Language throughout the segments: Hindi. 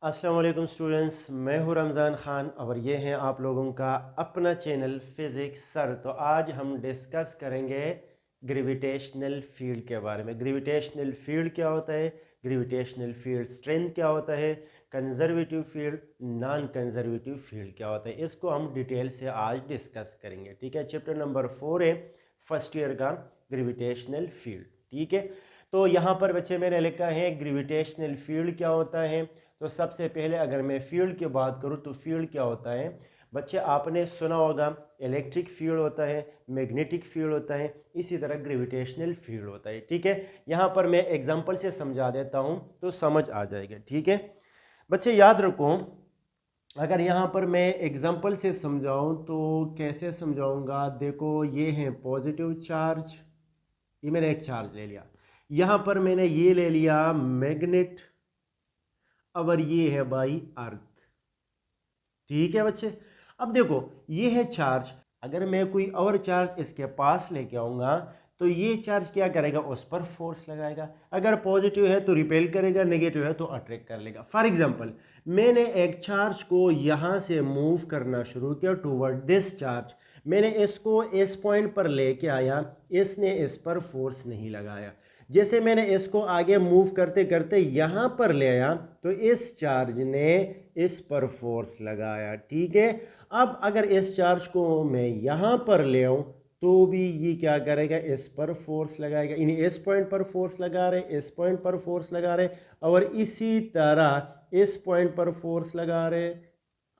अस्सलाम वालेकुम स्टूडेंट्स, मैं हूं रमज़ान ख़ान और ये हैं आप लोगों का अपना चैनल फ़िज़िक्स सर। तो आज हम डिस्कस करेंगे ग्रेविटेशनल फ़ील्ड के बारे में। ग्रेविटेशनल फ़ील्ड क्या होता है, ग्रेविटेशनल फ़ील्ड स्ट्रेंथ क्या होता है, conservative field, non conservative field क्या होता है, इसको हम डिटेल से आज डिस्कस करेंगे। ठीक है, चैप्टर नंबर 4 है फर्स्ट ईयर का ग्रेविटेशनल फ़ील्ड। ठीक है, तो यहाँ पर बच्चे मैंने लिखा है ग्रेविटेशनल फ़ील्ड क्या होता है। तो सबसे पहले अगर मैं फील्ड की बात करूँ तो फील्ड क्या होता है बच्चे, आपने सुना होगा इलेक्ट्रिक फील्ड होता है, मैग्नेटिक फील्ड होता है, इसी तरह ग्रेविटेशनल फील्ड होता है। ठीक है, यहाँ पर मैं एग्जांपल से समझा देता हूँ तो समझ आ जाएगा। ठीक है बच्चे, याद रखो, अगर यहाँ पर मैं एग्जांपल से समझाऊँ तो कैसे समझाऊँगा। देखो, ये है पॉजिटिव चार्ज, ये मैंने एक चार्ज ले लिया, यहाँ पर मैंने ये ले लिया मैग्नेट, और ये है बाई अर्थ। ठीक है बच्चे, अब देखो ये है चार्ज, अगर मैं कोई और चार्ज इसके पास लेके आऊंगा तो ये चार्ज क्या करेगा, उस पर फोर्स लगाएगा। अगर पॉजिटिव है तो रिपेल करेगा, नेगेटिव है तो अट्रैक्ट कर लेगा। फॉर एग्जांपल, मैंने एक चार्ज को यहां से मूव करना शुरू किया टूवर्ड दिस चार्ज, मैंने इसको इस पॉइंट पर लेके आया, इसने इस पर फोर्स नहीं लगाया। जैसे मैंने इसको आगे मूव करते करते यहाँ पर ले आया तो इस चार्ज ने इस पर फोर्स लगाया। ठीक है, अब अगर इस चार्ज को मैं यहाँ पर ले आऊँ तो भी ये क्या करेगा, इस पर फोर्स लगाएगा। यानी इस पॉइंट पर फोर्स लगा रहे, इस पॉइंट पर फोर्स लगा रहे, और इसी तरह इस पॉइंट पर फोर्स लगा रहे,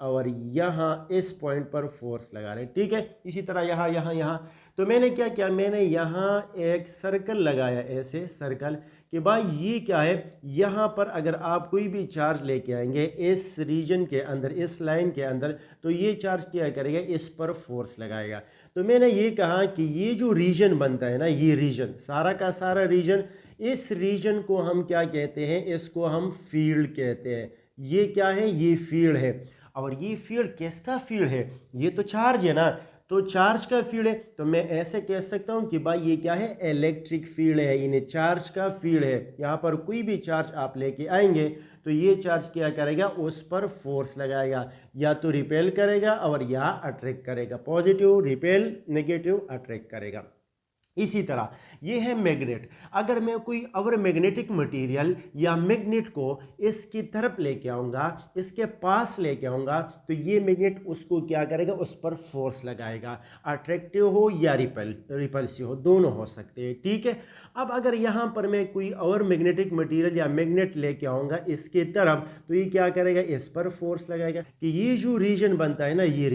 और यहाँ इस पॉइंट पर फोर्स लगा रहे। ठीक है, इसी तरह यहाँ यहाँ यहाँ। तो मैंने क्या किया, मैंने यहाँ एक सर्कल लगाया, ऐसे सर्कल कि भाई ये क्या है, यहाँ पर अगर आप कोई भी चार्ज लेके आएंगे इस रीजन के अंदर, इस लाइन के अंदर, तो ये चार्ज क्या करेगा, इस पर फोर्स लगाएगा। तो मैंने ये कहा कि ये जो रीजन बनता है ना, ये रीजन सारा का सारा रीजन, इस रीजन को हम क्या कहते हैं, इसको हम फील्ड कहते हैं। ये क्या है, ये फील्ड है। और ये फील्ड किसका फील्ड है, ये तो चार्ज है ना, तो चार्ज का फील्ड है। तो मैं ऐसे कह सकता हूं कि भाई ये क्या है, इलेक्ट्रिक फील्ड है, यानी चार्ज का फील्ड है। यहां पर कोई भी चार्ज आप लेके आएंगे तो ये चार्ज क्या करेगा, उस पर फोर्स लगाएगा, या तो रिपेल करेगा और या अट्रैक्ट करेगा। पॉजिटिव रिपेल, नेगेटिव अट्रैक्ट करेगा। इसी तरह ये है मैग्नेट, अगर मैं कोई और मैग्नेटिक मटेरियल या मैग्नेट को इसकी तरफ लेके आऊँगा, इसके पास लेके आऊँगा, तो ये मैग्नेट उसको क्या करेगा, उस पर फोर्स लगाएगा। अट्रैक्टिव हो या रिपल्सिव हो, दोनों हो सकते हैं। ठीक है, अब अगर यहाँ पर मैं कोई और मैग्नेटिक मटेरियल या मैग्नेट लेके आऊँगा इसके तरफ, तो ये क्या करेगा, इस पर फोर्स लगाएगा। कि ये जो रीजन बनता है ना, ये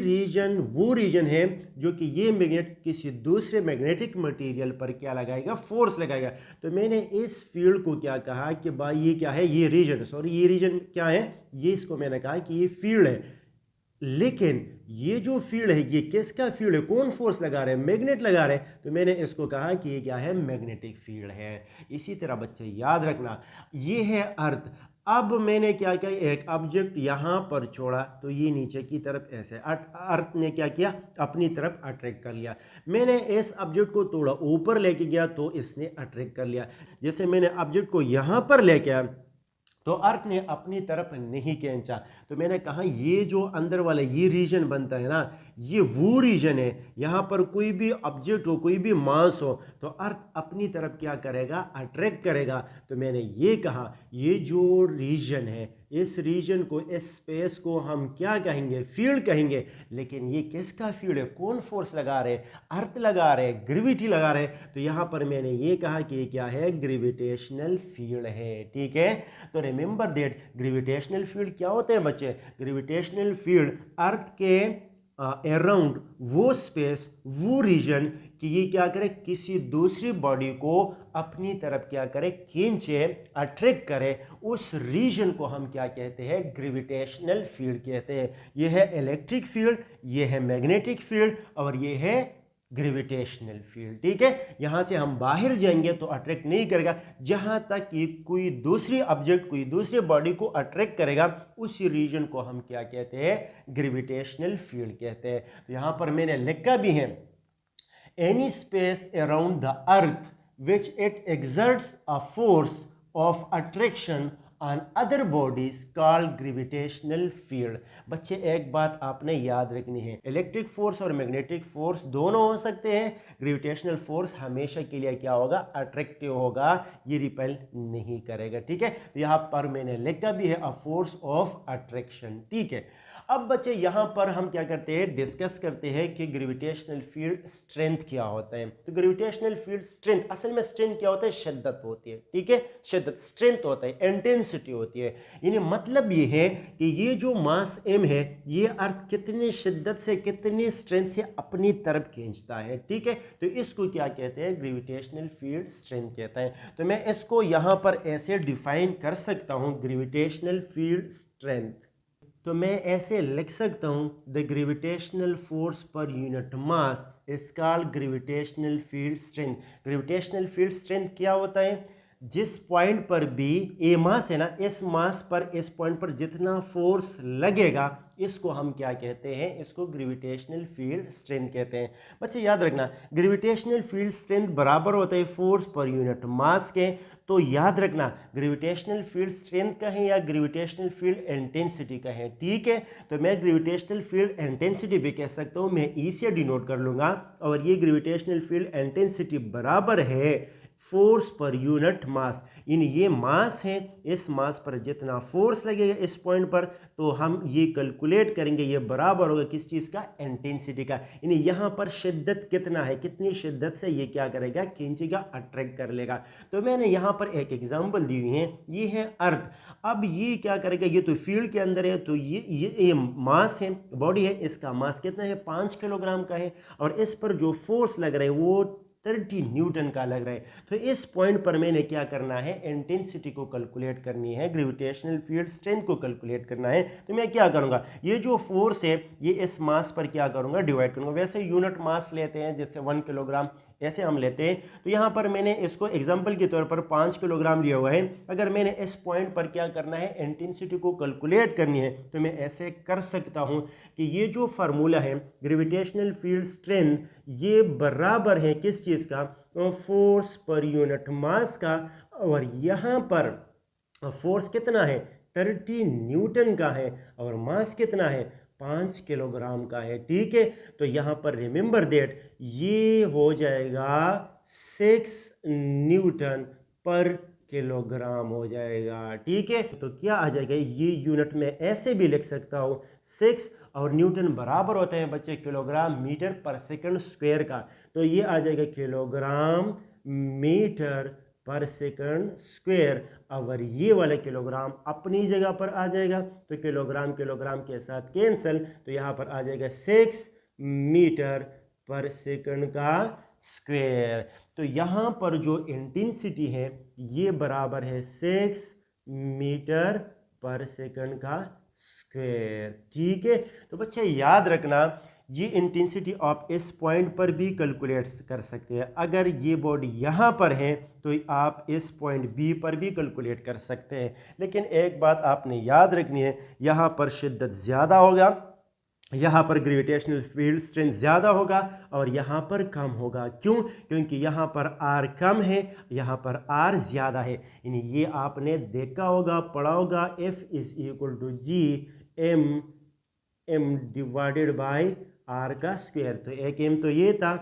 रीजन वो रीजन है जो कि ये मैग्नेट किसी दूसरे मैग्नेटिक मटेरियल पर क्या लगाएगा, फोर्स लगाएगा। तो मैंने इस फील्ड को क्या कहा कि भाई ये क्या है, ये रीजन क्या है, ये इसको मैंने कहा कि ये फील्ड है। लेकिन ये जो फील्ड है, ये किसका फील्ड है, कौन फोर्स लगा रहे हैं, मैग्नेट लगा रहे हैं, तो मैंने इसको कहा कि ये क्या है, मैग्नेटिक फील्ड है। इसी तरह बच्चे याद रखना, ये है अर्थ। अब मैंने क्या किया, एक ऑब्जेक्ट यहाँ पर छोड़ा तो ये नीचे की तरफ ऐसे अर्थ ने क्या किया, अपनी तरफ अट्रैक्ट कर लिया। मैंने इस ऑब्जेक्ट को थोड़ा ऊपर लेके गया तो इसने अट्रैक्ट कर लिया। जैसे मैंने ऑब्जेक्ट को यहाँ पर लेके आया तो अर्थ ने अपनी तरफ नहीं खींचा। तो मैंने कहा ये जो अंदर वाला ये रीजन बनता है ना, ये वो रीजन है, यहाँ पर कोई भी ऑब्जेक्ट हो, कोई भी मास हो, तो अर्थ अपनी तरफ क्या करेगा, अट्रैक्ट करेगा। तो मैंने ये कहा ये जो रीजन है, इस रीजन को, इस स्पेस को हम क्या कहेंगे, फील्ड कहेंगे। लेकिन ये किसका फील्ड है, कौन फोर्स लगा रहे, अर्थ लगा रहे, ग्रेविटी लगा रहे। तो यहाँ पर मैंने ये कहा कि ये क्या है, ग्रेविटेशनल फील्ड है। ठीक है, तो रिमेंबर दैट ग्रेविटेशनल फील्ड क्या होते हैं बच्चे, ग्रेविटेशनल फील्ड अर्थ के अराउंड वो स्पेस, वो रीजन कि ये क्या करे, किसी दूसरी बॉडी को अपनी तरफ क्या करे, खींचे, अट्रैक्ट करे, उस रीजन को हम क्या कहते हैं, ग्रेविटेशनल फील्ड कहते हैं। ये है इलेक्ट्रिक फील्ड, ये है मैग्नेटिक फील्ड, और ये है ग्रेविटेशनल फील्ड। ठीक है, यहां से हम बाहर जाएंगे तो अट्रैक्ट नहीं करेगा, जहां तक कि कोई दूसरी ऑब्जेक्ट, कोई दूसरी बॉडी को अट्रैक्ट करेगा, उसी रीजन को हम क्या कहते हैं, ग्रेविटेशनल फील्ड कहते हैं। तो यहां पर मैंने लिखा भी है, any space around the earth which it exerts a force of attraction on other bodies called gravitational field. बच्चे एक बात आपने याद रखनी है, इलेक्ट्रिक फोर्स और मैग्नेटिक फोर्स दोनों हो सकते हैं। ग्रेविटेशनल फोर्स हमेशा के लिए क्या होगा, अट्रैक्टिव होगा, ये रिपेल नहीं करेगा। ठीक है, तो यहाँ पर मैंने लिखा भी है अ फोर्स ऑफ अट्रैक्शन। ठीक है, अब बच्चे यहाँ पर हम क्या करते हैं, डिस्कस करते हैं कि ग्रेविटेशनल फील्ड स्ट्रेंथ क्या होता है। तो ग्रेविटेशनल फील्ड स्ट्रेंथ, असल में स्ट्रेंथ क्या होता है, शिद्दत होती है। ठीक है, शिद्दत, स्ट्रेंथ होता है, इंटेंसिटी होती है। यानी मतलब ये है कि ये जो मास m है, ये अर्थ कितनी शिद्दत से, कितनी स्ट्रेंथ से अपनी तरफ खींचता है। ठीक है, तो इसको क्या कहते हैं, ग्रेविटेशनल फील्ड स्ट्रेंथ कहता है। तो मैं इसको यहाँ पर ऐसे डिफाइन कर सकता हूँ, ग्रेविटेशनल फील्ड स्ट्रेंथ। तो मैं ऐसे लिख सकता हूँ, the gravitational force per unit mass is called gravitational field strength. Gravitational field strength क्या होता है, जिस पॉइंट पर भी ए मास है ना, इस मास पर, इस पॉइंट पर जितना फोर्स लगेगा, इसको हम क्या कहते हैं, इसको ग्रेविटेशनल फील्ड स्ट्रेंथ कहते हैं। बच्चे याद रखना, ग्रेविटेशनल फील्ड स्ट्रेंथ बराबर होता है फोर्स पर यूनिट मास के। तो याद रखना, ग्रेविटेशनल फील्ड स्ट्रेंथ का है या ग्रेविटेशनल फील्ड इंटेंसिटी का है। ठीक है, तो मैं ग्रेविटेशनल फील्ड इंटेंसिटी भी कह सकता हूँ, मैं ई से डिनोट कर लूँगा, और ये ग्रेविटेशनल फील्ड इंटेंसिटी बराबर है फोर्स पर यूनिट मास। इन ये मास है, इस मास पर जितना फोर्स लगेगा इस पॉइंट पर, तो हम ये कैलकुलेट करेंगे, ये बराबर होगा किस चीज़ का, इंटेंसिटी का। यानी यहाँ पर शिद्दत कितना है, कितनी शिद्दत से ये क्या करेगा, खींचेगा, अट्रैक्ट कर लेगा। तो मैंने यहाँ पर एक एग्जांपल दी हुई है, ये है अर्थ। अब ये क्या करेगा, ये तो फील्ड के अंदर है, तो ये मास है, बॉडी है, इसका मास कितना है, 5 किलोग्राम का है, और इस पर जो फोर्स लग रहा है वो 30 न्यूटन का लग रहा है। तो इस पॉइंट पर मैंने क्या करना है, इंटेंसिटी को कैलकुलेट करनी है, ग्रेविटेशनल फील्ड स्ट्रेंथ को कैलकुलेट करना है। तो मैं क्या करूंगा, ये जो फोर्स है ये इस मास पर क्या करूंगा, डिवाइड करूंगा। वैसे यूनिट मास लेते हैं, जैसे 1 किलोग्राम ऐसे हम लेते हैं। तो यहाँ पर मैंने इसको एग्जाम्पल के तौर पर 5 किलोग्राम लिया हुआ है। अगर मैंने इस पॉइंट पर क्या करना है, इंटेंसिटी को कैलकुलेट करनी है, तो मैं ऐसे कर सकता हूँ कि ये जो फार्मूला है ग्रेविटेशनल फील्ड स्ट्रेंथ, ये बराबर है किस चीज़ का, फोर्स पर यूनिट मास का, और यहाँ पर फोर्स कितना है, 30 न्यूटन का है, और मास कितना है, 5 किलोग्राम का है। ठीक है, तो यहाँ पर रिमेंबर दैट ये हो जाएगा 6 न्यूटन पर किलोग्राम हो जाएगा। ठीक है, तो क्या आ जाएगा, ये यूनिट में ऐसे भी लिख सकता हूँ, 6 और न्यूटन बराबर होते हैं बच्चे किलोग्राम मीटर पर सेकंड स्क्वायर का। तो ये आ जाएगा किलोग्राम मीटर पर सेकंड स्क्वायर, अगर ये वाला किलोग्राम अपनी जगह पर आ जाएगा तो किलोग्राम किलोग्राम के साथ कैंसिल, तो यहाँ पर आ जाएगा 6 मीटर पर सेकंड का स्क्वायर। तो यहाँ पर जो इंटेंसिटी है ये बराबर है 6 मीटर पर सेकंड का स्क्वायर। ठीक है, तो बच्चे याद रखना, ये इंटेंसिटी आप इस पॉइंट पर भी कैलकुलेट कर सकते हैं। अगर ये बॉडी यहाँ पर है तो आप इस पॉइंट बी पर भी कैलकुलेट कर सकते हैं। लेकिन एक बात आपने याद रखनी है, यहाँ पर शिद्दत ज़्यादा होगा, यहाँ पर ग्रेविटेशनल फील्ड स्ट्रेंथ ज़्यादा होगा, और यहाँ पर कम होगा। क्यों? क्योंकि यहाँ पर आर कम है, यहाँ पर आर ज़्यादा है। यानी ये आपने देखा होगा, पढ़ा होगा, F is equal to G M divided by R का स्क्वायर। तो एक एम तो ये था,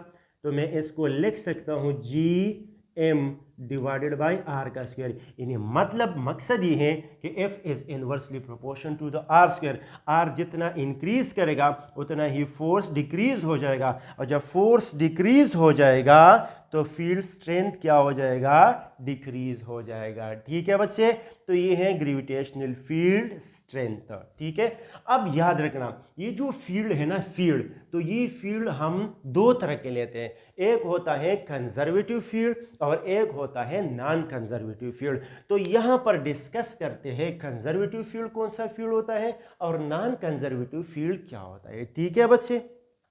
तो मैं इसको लिख सकता हूँ G M divided by R का स्क्वायर। यानी मतलब मकसद ये है कि F is inversely proportion to the R square. R जितना इंक्रीज करेगा उतना ही फोर्स डिक्रीज हो जाएगा, और जब फोर्स डिक्रीज हो जाएगा तो फील्ड स्ट्रेंथ क्या हो जाएगा, डिक्रीज हो जाएगा। ठीक है बच्चे, तो ये है ग्रेविटेशनल फील्ड स्ट्रेंथ। ठीक है, अब याद रखना, ये जो फील्ड है ना, फील्ड, तो ये फील्ड हम दो तरह के लेते हैं। एक होता है कंजर्वेटिव फील्ड और एक होता है नॉन कंजर्वेटिव फील्ड। तो यहाँ पर डिस्कस करते हैं कंजर्वेटिव फील्ड कौन सा फील्ड होता है और नॉन कंजर्वेटिव फील्ड क्या होता है। ठीक है बच्चे,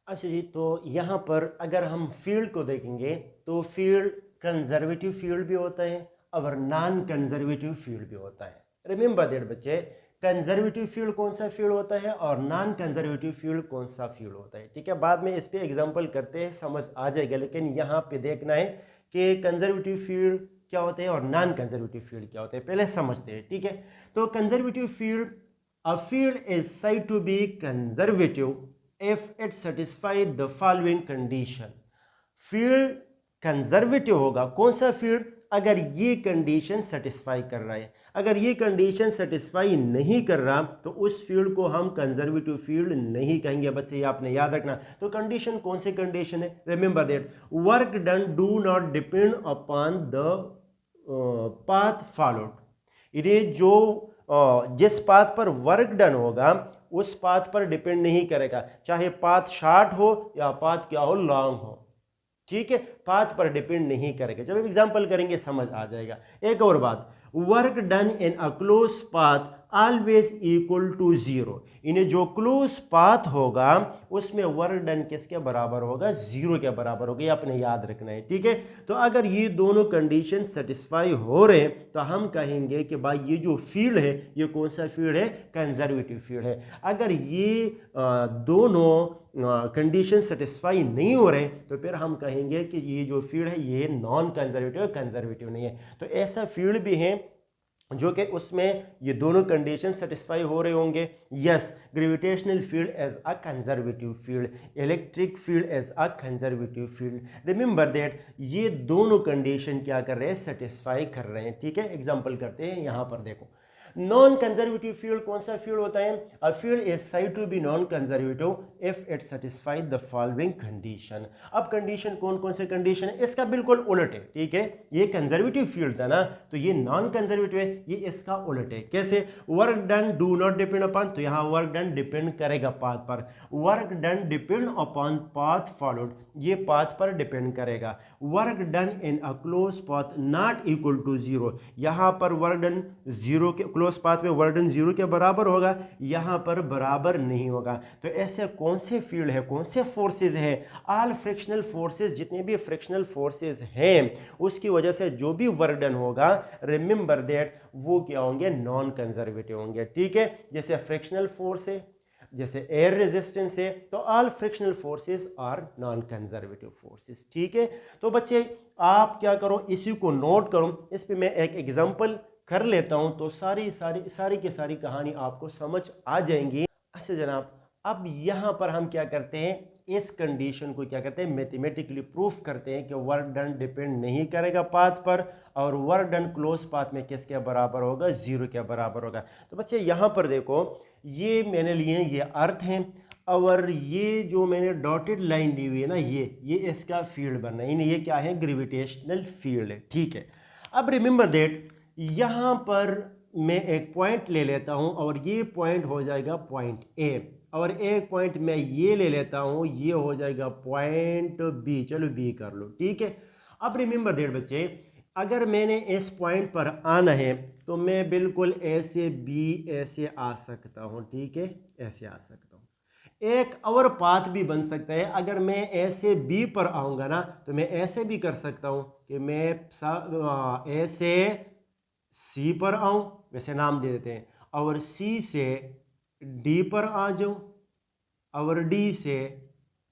अच्छा जी, तो यहाँ पर अगर हम फील्ड को देखेंगे तो फील्ड कंजर्वेटिव फील्ड भी होता है और नॉन कंजर्वेटिव फील्ड भी होता है। रिमेंबर दैट बच्चे, कंजर्वेटिव फील्ड कौन सा फील्ड होता है और नॉन कंजर्वेटिव फील्ड कौन सा फील्ड होता है। ठीक है, बाद में इस पे एग्जांपल करते हैं, समझ आ जाएगा। लेकिन यहाँ पे देखना है कि कंजर्वेटिव फील्ड क्या होते हैं और नॉन कंजर्वेटिव फील्ड क्या होते हैं, पहले समझते हैं, ठीक है। तो conservative field, a field is said to be conservative if it satisfy the following condition. Field conservative होगा, कौन सा फील्ड, अगर ये कंडीशन सेटिस्फाई कर रहा है। अगर ये कंडीशन सेटिस्फाई नहीं कर रहा तो उस फील्ड को हम कंजर्वेटिव फील्ड नहीं कहेंगे। बच्चे ये आपने याद रखना। तो कंडीशन कौन सी कंडीशन है, remember that work done do not depend upon the path followed. ये जो जिस पाथ पर वर्क डन होगा उस पाथ पर डिपेंड नहीं करेगा, चाहे पाथ शॉर्ट हो या पाथ क्या हो, लॉन्ग हो, ठीक है, पाथ पर डिपेंड नहीं करेगा। जब एग्जांपल करेंगे समझ आ जाएगा। एक और बात, work done in a close path always equal to zero. इन्हें जो क्लोज पाथ होगा उसमें वर्क डन किसके बराबर होगा, जीरो के बराबर होगा, ये आपने याद रखना है, ठीक है। तो अगर ये दोनों कंडीशन सेटिस्फाई हो रहे हैं तो हम कहेंगे कि भाई ये जो फील्ड है ये कौन सा फील्ड है, कंजर्वेटिव फील्ड है। अगर ये दोनों कंडीशन सेटिस्फाई नहीं हो रहे तो फिर हम कहेंगे कि ये जो फील्ड है ये नॉन कंजर्वेटिव, कंजर्वेटिव नहीं है। तो ऐसा फील्ड भी है जो कि उसमें ये दोनों कंडीशन सेटिस्फाई हो रहे होंगे। Yes, gravitational field as a conservative field, electric field as a conservative field. Remember that ये दोनों कंडीशन क्या कर रहे हैं, सेटिस्फाई कर रहे हैं, ठीक है। एग्जांपल करते हैं, यहां पर देखो नॉन कंजर्वेटिव फील्ड कौन सा फील्ड होता है, a field is said to be non conservative if it satisfy the following condition. अब कंडीशन कौन कौन से कंडीशन है, इसका बिल्कुल उलट है, ठीक है। ये कंजर्वेटिव फील्ड था ना, तो ये नॉन कंजर्वेटिव है, ये इसका उलट है। कैसे, work done do not depend upon, तो यहां वर्क डन डिपेंड करेगा पाथ पर। Work done depend upon path followed, ये पाथ पर डिपेंड करेगा। Work done in a close path not equal to zero, यहां पर वर्क डन जीरो के क्लोज पाथ में वर्क डन जीरो के बराबर होगा, यहां पर बराबर नहीं होगा। तो ऐसे कौन से फील्ड है, कौन से फोर्सेज है, ऑल फ्रिक्शनल फोर्सेज, जितने भी फ्रिक्शनल फोर्सेज हैं उसकी वजह से जो भी वर्क डन होगा, रिमेंबर दैट वो क्या होंगे, नॉन कंजर्वेटिव होंगे, ठीक है। जैसे फ्रिक्शनल फोर्स है, जैसे एयर रेजिस्टेंस है, तो all frictional forces are non conservative forces, ठीक है। तो बच्चे आप क्या करो, इसी को नोट करो, इस पे मैं एक एग्जांपल कर लेता हूं तो सारी की सारी कहानी आपको समझ आ जाएंगी। अच्छा जनाब, अब यहां पर हम क्या करते हैं, इस कंडीशन को क्या करते हैं, मैथमेटिकली प्रूफ करते हैं कि वर्क डन डिपेंड नहीं करेगा पाथ पर, और वर्क डन क्लोज पाथ में किसके बराबर होगा, जीरो के बराबर होगा। तो बच्चे यहां पर देखो, ये मैंने लिए हैं, ये अर्थ हैं, और ये जो मैंने डॉटेड लाइन ली हुई है ना, ये इसका फील्ड बनना है, ये क्या है, ग्रेविटेशनल फील्ड है, ठीक है। अब रिमेंबर दैट यहां पर मैं एक पॉइंट ले लेता हूं और ये पॉइंट हो जाएगा पॉइंट ए, और एक पॉइंट मैं ये ले लेता हूं, ये हो जाएगा पॉइंट बी, चलो बी कर लो, ठीक है। अब रिमेंबर दैट बच्चे, अगर मैंने इस पॉइंट पर आना है तो मैं बिल्कुल ऐसे बी ऐसे आ सकता हूं, ठीक है, ऐसे आ सकता हूं। एक और पाथ भी बन सकता है, अगर मैं ऐसे बी पर आऊंगा ना तो मैं ऐसे भी कर सकता हूं कि मैं ऐसे सी पर आऊं, वैसे नाम दे देते हैं, और सी से डी पर आ जाऊं, और डी से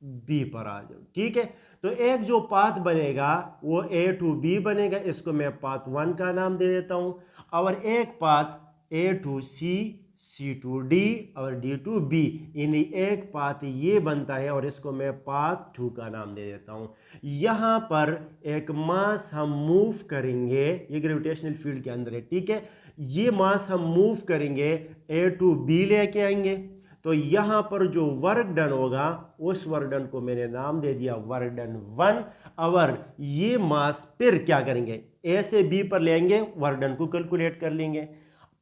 बी पर आ जाऊं, ठीक है। तो एक जो पाथ बनेगा वो ए टू बी बनेगा, इसको मैं पाथ 1 का नाम दे देता हूं, और एक path A to C, C to D और डी टू बी, यानी एक पाथ ये बनता है और इसको मैं पाथ 2 का नाम दे देता हूं। यहां पर एक मास हम मूव करेंगे, ये ग्रेविटेशनल फील्ड के अंदर है, ठीक है। ये मास हम मूव करेंगे, ए टू बी लेके आएंगे, तो यहां पर जो वर्क डन होगा उस वर्क डन को मैंने नाम दे दिया वर्क डन 1, और ये मास फिर क्या करेंगे, ए से बी पर ले आएंगे, वर्क डन को कैलकुलेट कर लेंगे,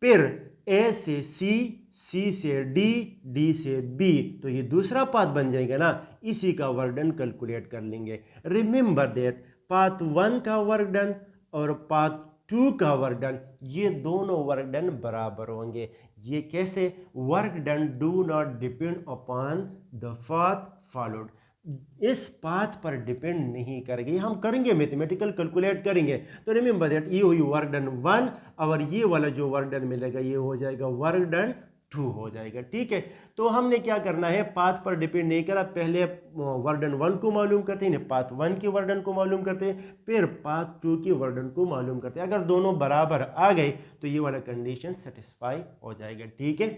फिर ए से सी, सी से डी, डी से बी, तो ये दूसरा पाथ बन जाएगा ना, इसी का वर्क डन कैलकुलेट कर लेंगे। रिमेंबर दैट पाथ 1 का वर्क डन और पाथ 2 का वर्क डन, ये दोनों वर्क डन बराबर होंगे। ये कैसे, work done do not depend upon the path followed, इस पाथ पर डिपेंड नहीं करेंगे, हम करेंगे मैथमेटिकल कैलकुलेट करेंगे। तो रिमेंबर दैट ये हुई वर्क डन 1, और ये वाला जो वर्क डन मिलेगा ये हो जाएगा वर्क डन 2 हो जाएगा। ठीक है, तो हमने क्या करना है, पाथ पर डिपेंड नहीं करा, पहले वर्डन 1 को मालूम करते हैं, पाथ 1 की वर्डन को मालूम करते हैं, फिर पाथ 2 की वर्डन को मालूम करते हैं। अगर दोनों बराबर आ गए तो ये वाला कंडीशन सेटिस्फाई हो जाएगा। ठीक है,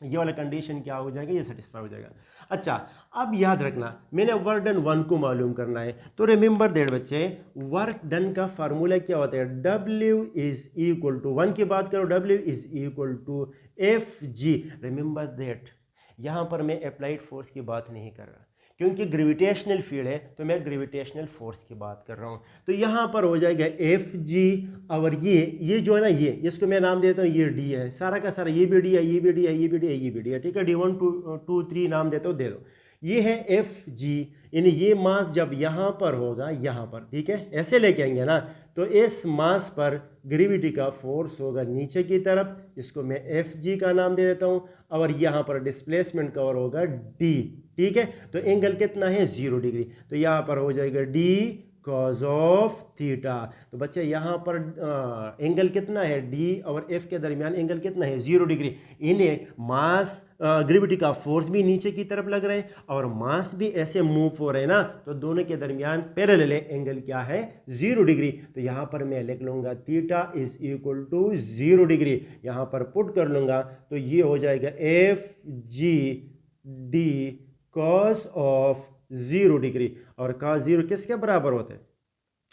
ये वाला कंडीशन क्या हो जाएगा, ये सेटिस्फाई हो जाएगा। अच्छा, अब याद रखना मैंने वर्क डन 1 को मालूम करना है, तो रिमेंबर दैट बच्चे, वर्क डन का फार्मूला क्या होता है, W इज इक्वल टू 1 की बात करो, W is equal to FG। Remember that यहाँ पर मैं अप्लाइड फोर्स की बात नहीं कर रहा, क्योंकि ग्रेविटेशनल फील्ड है तो मैं ग्रेविटेशनल फोर्स की बात कर रहा हूँ। तो यहाँ पर हो जाएगा FG, और ये जो है ना, ये इसको मैं नाम देता हूँ, ये D है, सारा का सारा, ये भी D है, ये भी D है, ये भी D है, ये भी D है। ठीक है, D1 2 3 नाम देता हूँ, दे दो। ये है FG, यानी ये मास जब यहाँ पर होगा, यहाँ पर, ठीक है, ऐसे लेके आएंगे ना, तो इस मास पर ग्रेविटी का फोर्स होगा नीचे की तरफ, इसको मैं FG का नाम दे देता हूँ, और यहाँ पर डिस्प्लेसमेंट कवर होगा D। ठीक है, तो एंगल कितना है, 0 डिग्री, तो यहाँ पर हो जाएगा D कॉज ऑफ थीटा। तो बच्चे यहाँ पर एंगल कितना है, D और F के दरमियान एंगल कितना है, 0 डिग्री। इन्हें मास ग्रेविटी का फोर्स भी नीचे की तरफ लग रहा है और मास भी ऐसे मूव हो रहे हैं ना, तो दोनों के दरमियान पैरेलल एंगल क्या है, 0 डिग्री। तो यहाँ पर मैं लिख लूँगा theta is equal to 0 degree, यहाँ पर पुट कर लूँगा, तो ये हो जाएगा FG D cos of 0 degree. और कॉस 0 किसके बराबर होते हैं,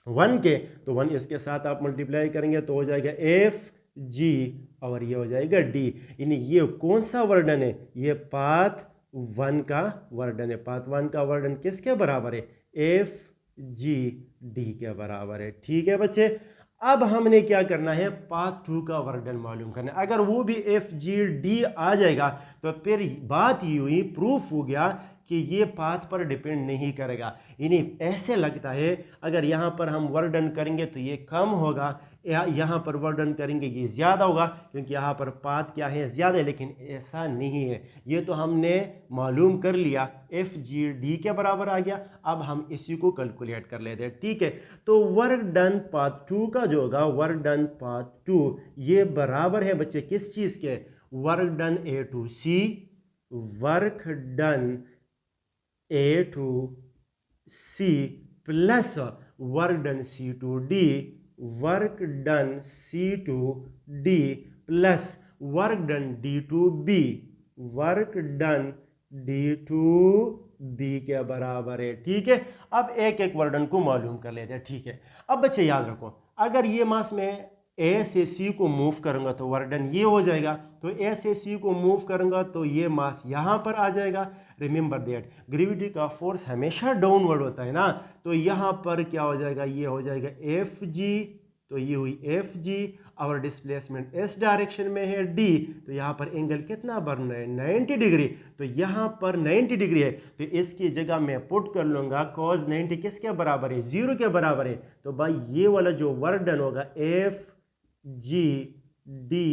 1 के, तो 1 इसके साथ आप मल्टीप्लाई करेंगे तो हो जाएगा FG, और ये हो जाएगा D। यानी ये कौन सा वर्डन है, ये पाथ 1 का वर्डन है। पाथ 1 का वर्डन किसके बराबर है, FG D के बराबर है। ठीक है बच्चे, अब हमने क्या करना है, पाथ 2 का वर्डन मालूम करना है। अगर वो भी FG D आ जाएगा तो फिर बात ये हुई, प्रूफ हो गया कि ये पाथ पर डिपेंड नहीं करेगा। यानी ऐसे लगता है अगर यहाँ पर हम वर्क डन करेंगे तो ये कम होगा, यहाँ पर वर्क डन करेंगे ये ज़्यादा होगा, क्योंकि यहाँ पर पाथ क्या है, ज़्यादा है, लेकिन ऐसा नहीं है। ये तो हमने मालूम कर लिया, FG D के बराबर आ गया। अब हम इसी को कैलकुलेट कर लेते हैं। ठीक है, तो वर्क डन पाथ 2 का जो होगा, वर्क डन पाथ 2 ये बराबर है बच्चे किस चीज़ के, work done A to C, work done A to C plus work done C to D, work done C to D plus work done D to B, work done D to B के बराबर है। ठीक है, अब एक एक वर्डन को मालूम कर लेते हैं। ठीक है, अब बच्चे याद रखो, अगर ये मास में A से C को मूव करूंगा तो वर्क डन ये हो जाएगा, तो A से C को मूव करूंगा तो ये मास यहाँ पर आ जाएगा। रिमेंबर दैट ग्रेविटी का फोर्स हमेशा डाउनवर्ड होता है ना, तो यहाँ पर क्या हो जाएगा, ये हो जाएगा FG, तो ये हुई FG, और डिस्प्लेसमेंट इस डायरेक्शन में है D, तो यहाँ पर एंगल कितना बन रहा है, 90 डिग्री, तो यहाँ पर 90 डिग्री है, तो इसकी जगह मैं पुट कर लूँगा cos 90 किसके बराबर है, 0 के बराबर है। तो भाई ये वाला जो वर्क डन होगा FG D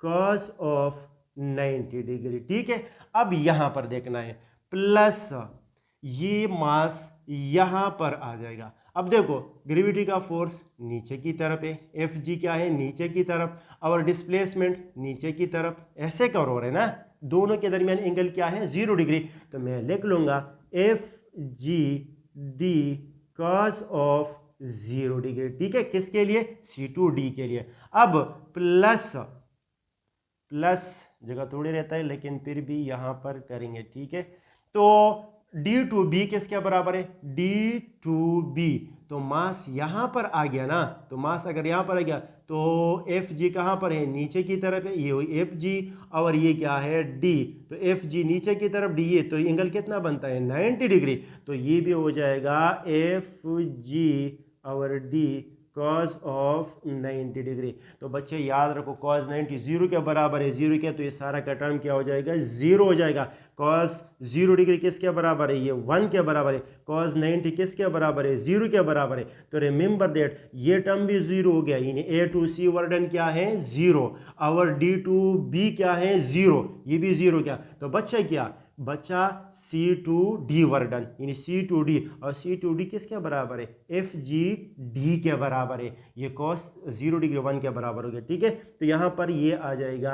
cos of 90 degree. ठीक है, अब यहाँ पर देखना है, प्लस ये मास यहाँ पर आ जाएगा। अब देखो ग्रेविटी का फोर्स नीचे की तरफ है, FG क्या है, नीचे की तरफ, और डिस्प्लेसमेंट नीचे की तरफ, ऐसे कवर हो रहे हैं ना, दोनों के दरमियान एंगल क्या है, 0 डिग्री। तो मैं लिख लूँगा FG D cos of 0 degree. ठीक है, किसके लिए, C to D के लिए। अब प्लस जगह थोड़ी रहता है, लेकिन फिर भी यहाँ पर करेंगे। ठीक है, तो D to B किसके बराबर है, D to B, तो मास यहाँ पर आ गया ना, तो मास अगर यहाँ पर आ गया तो FG कहाँ पर है, नीचे की तरफ है, ये हुई FG, और ये क्या है D, तो FG नीचे की तरफ D है, तो एंगल कितना बनता है, 90 डिग्री, तो ये भी हो जाएगा FG और D cos ऑफ 90 डिग्री। तो बच्चे याद रखो cos 90 0 के बराबर है, 0 के, तो ये सारा का टर्म क्या हो जाएगा, 0 हो जाएगा। cos 0 डिग्री किसके बराबर है, ये 1 के बराबर है। cos 90 किसके बराबर है, 0 के बराबर है। तो रिमेंबर दैट ये टर्म भी 0 हो गया, यानी A to C वर्डन क्या है, 0, और D to B क्या है, 0, ये भी 0 क्या। तो बच्चा क्या बचा, C to D वर्डन, यानी C to D, और C to D किसके बराबर है, FG D के बराबर है। ये cos 0 डिग्री 1 के बराबर हो गया। ठीक है, तो यहाँ पर ये आ जाएगा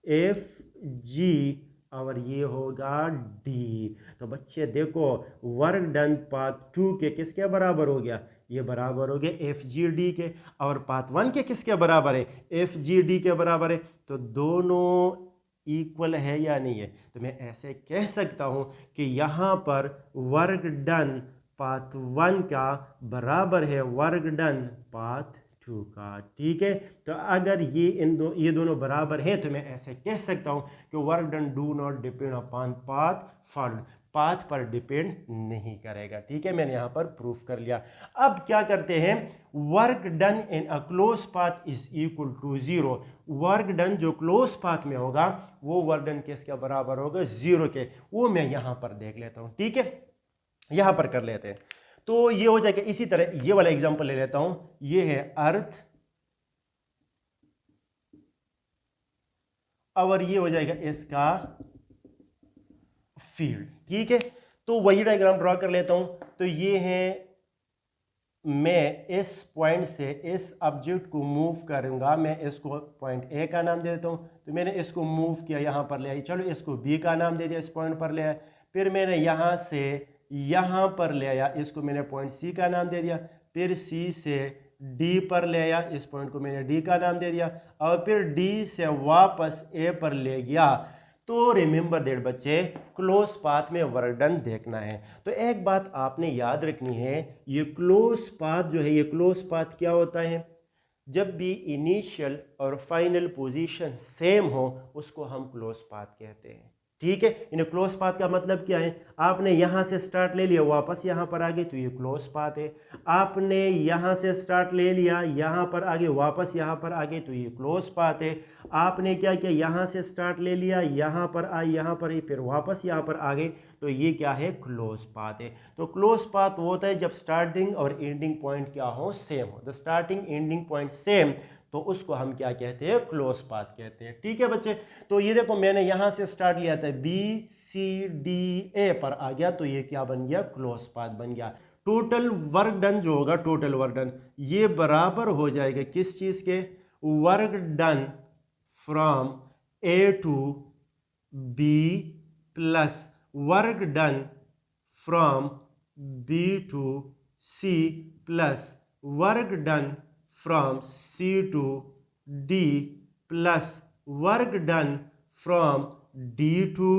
एफ जी और ये होगा डी। तो बच्चे देखो वर्क डन पाथ 2 के किसके बराबर हो गया, ये बराबर हो गया एफ जी डी के, और पाथ 1 के किसके बराबर है, एफ जी डी के बराबर है। तो दोनों इक्वल है या नहीं है, तो मैं ऐसे कह सकता हूं कि यहाँ पर वर्क डन पाथ 1 का बराबर है वर्क डन पाथ 2 का। ठीक है, तो अगर ये दोनों बराबर हैं तो मैं ऐसे कह सकता हूं कि work done do not depend upon path followed, path पर डिपेंड नहीं करेगा। ठीक है, मैंने यहां पर प्रूफ कर लिया। अब क्या करते हैं, work done in a close path is equal to 0। Work done जो क्लोज पाथ में होगा वो वर्क डन किसके बराबर होगा, 0 के। वो मैं यहां पर देख लेता हूं। ठीक है, यहां पर कर लेते हैं, तो ये हो जाएगा। इसी तरह ये वाला एग्जांपल ले लेता हूं, ये है अर्थ और ये हो जाएगा इसका फील्ड। ठीक है, तो वही डायग्राम ड्रॉ कर लेता हूं। तो ये है, मैं इस पॉइंट से इस ऑब्जेक्ट को मूव करूंगा, मैं इसको पॉइंट ए का नाम दे देता हूं। तो मैंने इसको मूव किया, यहां पर ले आई, चलो इसको बी का नाम दे दिया, इस पॉइंट पर ले आया। फिर मैंने यहां से यहां पर ले आया, इसको मैंने पॉइंट सी का नाम दे दिया। फिर सी से डी पर ले आया, इस पॉइंट को मैंने डी का नाम दे दिया, और फिर डी से वापस ए पर ले गया। तो रिमेंबर दैट बच्चे, क्लोज पाथ में वर्क डन देखना है। तो एक बात आपने याद रखनी है, ये क्लोज पाथ जो है, ये क्लोज पाथ क्या होता है, जब भी इनिशियल और फाइनल पोजीशन सेम हो उसको हम क्लोज पाथ कहते हैं। ठीक है, इन क्लोज पाथ का मतलब क्या है, आपने यहां से स्टार्ट ले लिया वापस यहां पर आ गए तो ये क्लोज पाथ है। आपने यहां से स्टार्ट ले लिया, यहां पर आगे वापस यहां पर आ गए तो ये क्लोज पाथ है। आपने क्या किया, यहां से स्टार्ट ले लिया, यहां पर आए, यहां पर ही, फिर वापस यहां पर आ गए, तो ये क्या है, क्लोज पाथ है। तो क्लोज पाथ वो होता है जब स्टार्टिंग और एंडिंग पॉइंट क्या हो, सेम हो। The starting ending point same, तो उसको हम क्या कहते हैं, क्लोज पाथ कहते हैं। ठीक है बच्चे, तो ये देखो मैंने यहां से स्टार्ट लिया था, बी सी डी ए पर आ गया, तो ये क्या बन गया, क्लोज पाथ बन गया। टोटल वर्क डन जो होगा, टोटल वर्क डन ये बराबर हो जाएगा किस चीज के, work done from A to B plus work done from B to C plus work done from C to D plus work done from D to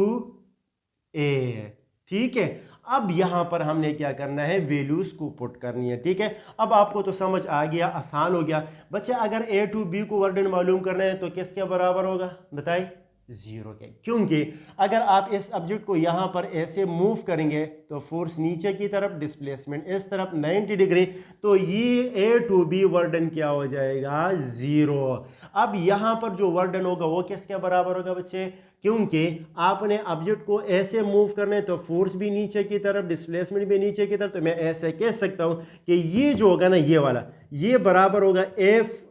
A. ठीक है, अब यहां पर हमने क्या करना है, वैल्यूज को पुट करनी है। ठीक है, अब आपको तो समझ आ गया, आसान हो गया बच्चे। अगर ए टू बी को वर्क डन मालूम करना है तो किसके बराबर होगा, बताइए, 0 के। क्योंकि अगर आप इस ऑब्जेक्ट को यहां पर ऐसे मूव करेंगे तो फोर्स नीचे की तरफ, डिस्प्लेसमेंट इस तरफ 90 डिग्री, तो ये ए टू बी वर्क डन क्या हो जाएगा, 0। अब यहां पर जो वर्क डन होगा वो किसके बराबर होगा बच्चे, क्योंकि आपने ऑब्जेक्ट को ऐसे मूव करना है तो फोर्स भी नीचे की तरफ, डिस्प्लेसमेंट भी नीचे की तरफ, तो मैं ऐसे कह सकता हूं कि ये जो होगा ना, ये वाला, ये बराबर होगा एफ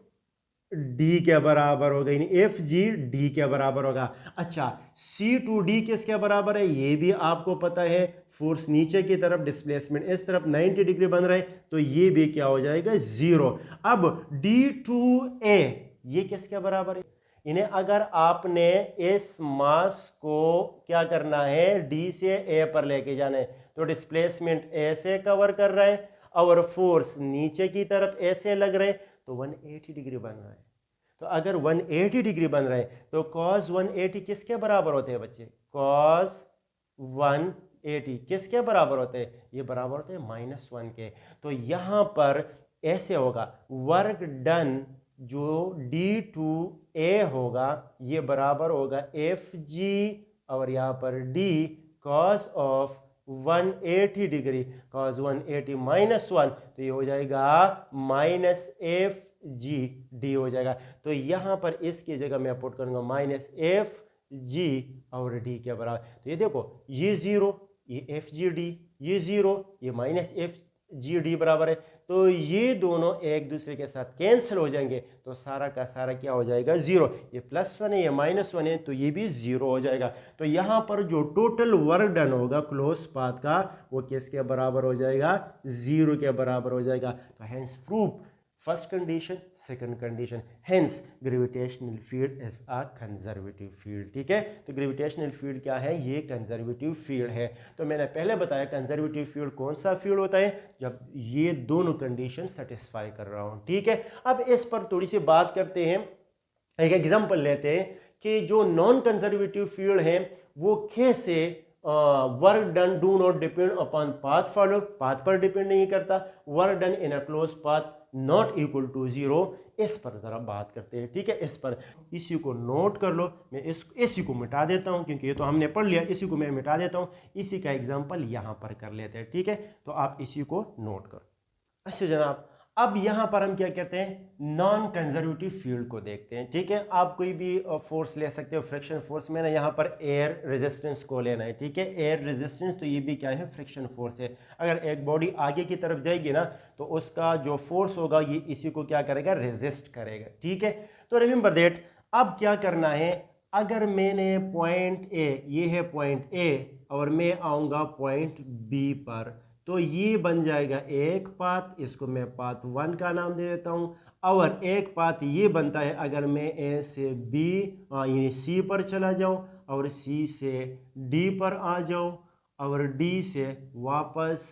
डी के बराबर होगा, यानी एफ जी डी के बराबर होगा। अच्छा, सी टू डी किसके बराबर है, ये भी आपको पता है, फोर्स नीचे की तरफ, डिस्प्लेसमेंट इस तरफ 90 डिग्री बन रहा है, तो ये भी क्या हो जाएगा, 0। अब डी टू ए ये किसके बराबर है, इन्हें अगर आपने इस मास को क्या करना है, डी से ए पर लेके जाना है, तो डिस्प्लेसमेंट ए से कवर कर रहा है और फोर्स नीचे की तरफ ऐसे लग रहे हैं, तो 180 डिग्री बन रहा है। तो अगर 180 डिग्री बन रहा है तो cos 180 किसके बराबर होते हैं बच्चे, cos 180 किसके बराबर होते हैं, ये बराबर होते हैं -1 के। तो यहां पर ऐसे होगा, वर्क डन जो D2A होगा ये बराबर होगा FG और यहाँ पर D cos of 180 degree, cos 180 -1, तो ये हो जाएगा -FG हो जाएगा। तो यहाँ पर इसकी जगह मैं पुट करूँगा -FG और D के बराबर। तो ये देखो, ये 0, ये FGD, ये 0, ये -FGD बराबर है, तो ये दोनों एक दूसरे के साथ कैंसिल हो जाएंगे, तो सारा का सारा क्या हो जाएगा, 0। ये +1 है, ये -1 है, तो ये भी 0 हो जाएगा। तो यहाँ पर जो टोटल वर्क डन होगा क्लोज पाथ का, वो किसके बराबर हो जाएगा, 0 के बराबर हो जाएगा। तो hence proof first condition, second condition, hence gravitational field is a conservative field. ठीक है, तो ग्रेविटेशनल फील्ड क्या है, ये कंजर्वेटिव फील्ड है। तो मैंने पहले बताया कंजर्वेटिव फील्ड कौन सा फील्ड होता है, जब ये दोनों कंडीशन सेटिस्फाई कर रहा हूं। ठीक है, अब इस पर थोड़ी सी बात करते हैं, एक एग्जांपल लेते हैं कि जो नॉन कंजर्वेटिव फील्ड है वो कैसे work done do not depend upon path follow, path पर डिपेंड नहीं करता, work done in a close path not equal to zero. इस पर जरा बात करते हैं। ठीक है, इस पर इसी को नोट कर लो, मैं इसी को मिटा देता हूं क्योंकि ये तो हमने पढ़ लिया, इसी को मैं मिटा देता हूं, इसी का एग्जांपल यहां पर कर लेते हैं। ठीक है, तो आप इसी को नोट करो। अच्छा जनाब, अब यहां पर हम क्या कहते हैं, नॉन कंजर्वेटिव फील्ड को देखते हैं। ठीक है, आप कोई भी फोर्स ले सकते हो, फ्रिक्शन फोर्स, मैंने यहां पर एयर रेजिस्टेंस को लेना है। ठीक है, एयर रेजिस्टेंस, तो ये भी क्या है, फ्रिक्शन फोर्स है। अगर एक बॉडी आगे की तरफ जाएगी ना तो उसका जो फोर्स होगा ये इसी को क्या करेगा, रेजिस्ट करेगा। ठीक है, तो रिमेंबर दैट। अब क्या करना है, अगर मैंने पॉइंट ए, ये है पॉइंट ए, और मैं आऊंगा पॉइंट बी पर, तो ये बन जाएगा एक पाथ, इसको मैं पाथ 1 का नाम दे देता हूं। और एक पाथ ये बनता है अगर मैं ए से बी यानी सी पर चला जाऊं और सी से डी पर आ जाऊं और डी से वापस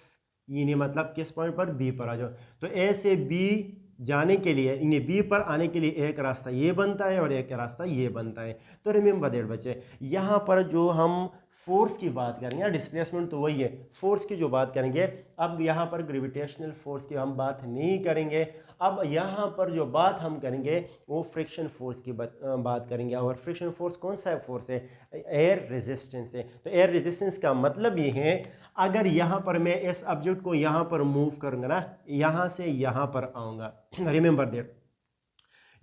यानी मतलब किस पॉइंट पर, बी पर आ जाओ। तो ए से बी जाने के लिए, यानी बी पर आने के लिए एक रास्ता ये बनता है और एक रास्ता ये बनता है। तो रिमेंबर दैट बच्चे, यहाँ पर जो हम फोर्स की बात करेंगे, डिस्प्लेसमेंट तो वही है, फोर्स की जो बात करेंगे, अब यहाँ पर ग्रेविटेशनल फोर्स की हम बात नहीं करेंगे। अब यहाँ पर जो बात हम करेंगे वो फ्रिक्शन फोर्स की बात करेंगे। और फ्रिक्शन फोर्स कौन सा फोर्स है, एयर रेजिस्टेंस है। तो एयर रेजिस्टेंस का मतलब ये है, अगर यहाँ पर मैं इस ऑब्जेक्ट को यहाँ पर मूव करूँगा ना, यहाँ से यहाँ पर आऊँगा, रिमेंबर दैट,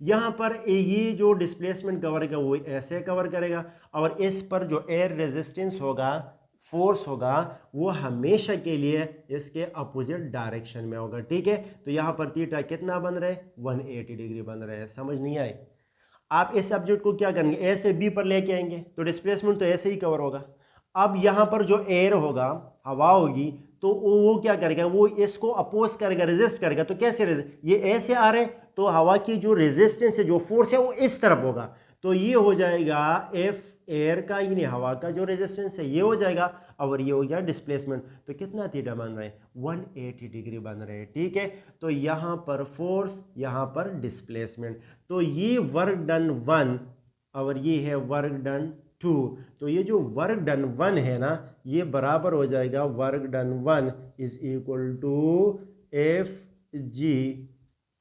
यहाँ पर ये जो डिस्प्लेसमेंट कवर करेगा वो ऐसे कवर करेगा, और इस पर जो एयर रेजिस्टेंस होगा, फोर्स होगा, वो हमेशा के लिए इसके अपोजिट डायरेक्शन में होगा। ठीक है, तो यहाँ पर थीटा कितना बन रहा है, 180 डिग्री बन रहा है। समझ नहीं आई? आप इस सब्जेक्ट को क्या करेंगे, ए से बी पर लेके आएंगे तो डिस्प्लेसमेंट तो ऐसे ही कवर होगा। अब यहाँ पर जो एयर होगा, हवा होगी, तो वो क्या करेगा, वो इसको अपोज करेगा, रेजिस्ट करेगा। तो कैसे ये ऐसे आ रहे, तो हवा की जो रेजिस्टेंस है, जो फोर्स है, वो इस तरफ होगा। तो ये हो जाएगा एफ एयर का, यानी हवा का जो रेजिस्टेंस है ये हो जाएगा, और ये हो गया डिस्प्लेसमेंट। तो कितना थीटा बन रहा है, 180 डिग्री बन रहे हैं। ठीक है, तो यहाँ पर फोर्स, यहाँ पर डिस्प्लेसमेंट। तो ये वर्क डन 1 और ये है वर्क डन 2। तो ये जो वर्क डन 1 है ना, ये बराबर हो जाएगा work done 1 is equal to F G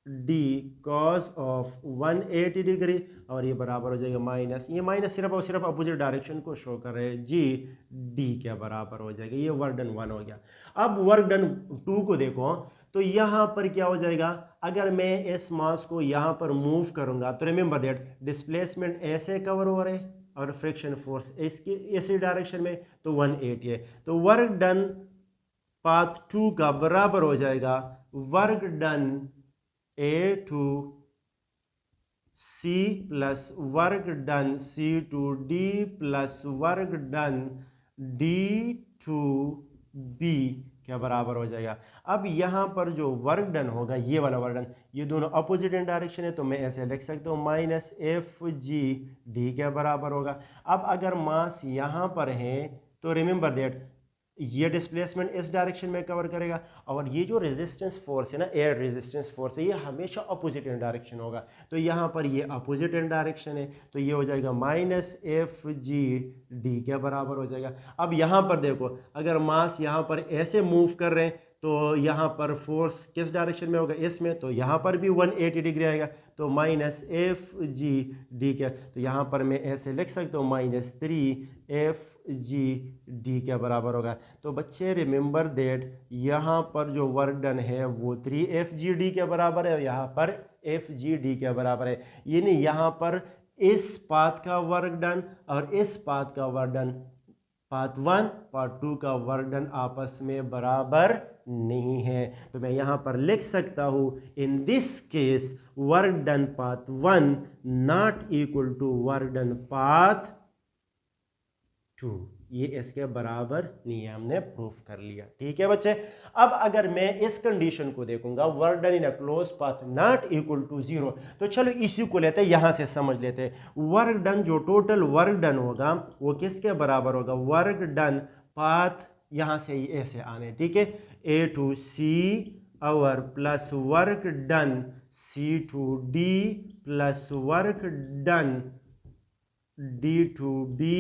D cos of 180 degree, और ये बराबर हो जाएगा माइनस, ये माइनस सिर्फ और सिर्फ अपोजिट डायरेक्शन को शो कर रहे हैं, जी डी के बराबर हो जाएगा। ये वर्क डन 1 हो गया। अब वर्क डन 2 को देखो, तो यहाँ पर क्या हो जाएगा, अगर मैं इस मास को यहाँ पर मूव करूँगा, तो रिमेंबर दैट डिस्प्लेसमेंट ऐसे कवर हो रहे और फ्रिक्शन फोर्स इसकी इसी डायरेक्शन में, तो 180 है। तो वर्क डन पाथ 2 का बराबर हो जाएगा work done A to C plus work done C to D plus work done D to B क्या बराबर हो जाएगा। अब यहाँ पर जो वर्क डन होगा, ये वाला वर्क डन, ये दोनों अपोजिट इन डायरेक्शन है, तो मैं ऐसे लिख सकता हूँ माइनस एफ जी डी के बराबर होगा। अब अगर मास यहाँ पर है तो रिमेंबर दैट ये डिस्प्लेसमेंट इस डायरेक्शन में कवर करेगा, और ये जो रेजिस्टेंस फोर्स है ना, एयर रेजिस्टेंस फोर्स है, ये हमेशा अपोजिट इन डायरेक्शन होगा। तो यहाँ पर ये अपोजिट इन डायरेक्शन है, तो ये हो जाएगा माइनस एफ जी डी के बराबर हो जाएगा। अब यहाँ पर देखो, अगर मास यहाँ पर ऐसे मूव कर रहे हैं तो यहाँ पर फोर्स किस डायरेक्शन में होगा, इसमें, तो यहाँ पर भी 180 डिग्री आएगा, तो माइनस एफ जी डी के, तो यहाँ पर मैं ऐसे लिख सकता हूँ माइनस 3 एफ जी डी के बराबर होगा। तो बच्चे रिमेंबर दैट यहाँ पर जो वर्क डन है वो 3 एफ जी डी के बराबर है, और यहाँ पर एफ जी डी के बराबर है। यानी यहाँ पर इस पाथ का वर्क डन और इस पाथ का वर्क डन, पाथ 1 पार्ट 2 का वर्क डन आपस में बराबर नहीं है। तो मैं यहाँ पर लिख सकता हूँ, in this case work done path 1 not equal to work done path 2, ये इसके बराबर नहीं है, हमने प्रूफ कर लिया। ठीक है बच्चे, अब अगर मैं इस कंडीशन को देखूंगा, work done in a close path not equal to 0, तो चलो इसी को लेते हैं, यहां से समझ लेते हैं। वर्क डन, जो टोटल वर्क डन होगा वो किसके बराबर होगा, वर्क डन पाथ यहां से ऐसे आने, ठीक है, ए टू सी और plus work done C to D plus work done D to B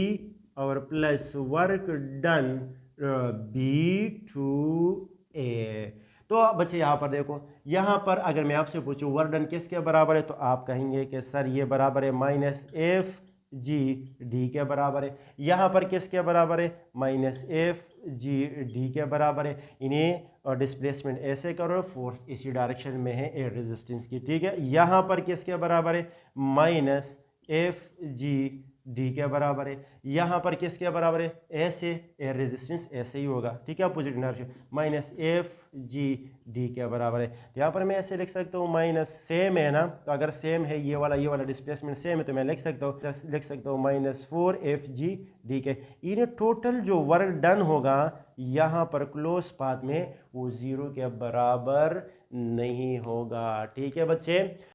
और plus work done B to A. तो बच्चे यहाँ पर देखो, यहाँ पर अगर मैं आपसे पूछूं वर्क डन किसके बराबर है, तो आप कहेंगे कि सर ये बराबर है माइनस एफ जी डी के बराबर है। यहाँ पर किसके बराबर है, माइनस एफ जी डी के बराबर है। इन्हें और डिस्प्लेसमेंट ऐसे करो, फोर्स इसी डायरेक्शन में है एयर रेजिस्टेंस की। ठीक है, यहाँ पर किसके बराबर है, माइनस एफ जी डी के बराबर है। यहाँ पर किसके बराबर है, ऐसे एयर रेजिस्टेंस ऐसे ही होगा। ठीक है, opposite direction, minus F G D के बराबर है। तो यहाँ पर मैं ऐसे लिख सकता हूँ, माइनस सेम है ना, तो अगर सेम है ये वाला डिस्प्लेसमेंट सेम है, तो मैं लिख सकता हूँ माइनस 4 एफ जी डी के। इन्हें टोटल जो वर्क डन होगा यहाँ पर क्लोज पाथ में वो 0 के बराबर नहीं होगा। ठीक है बच्चे।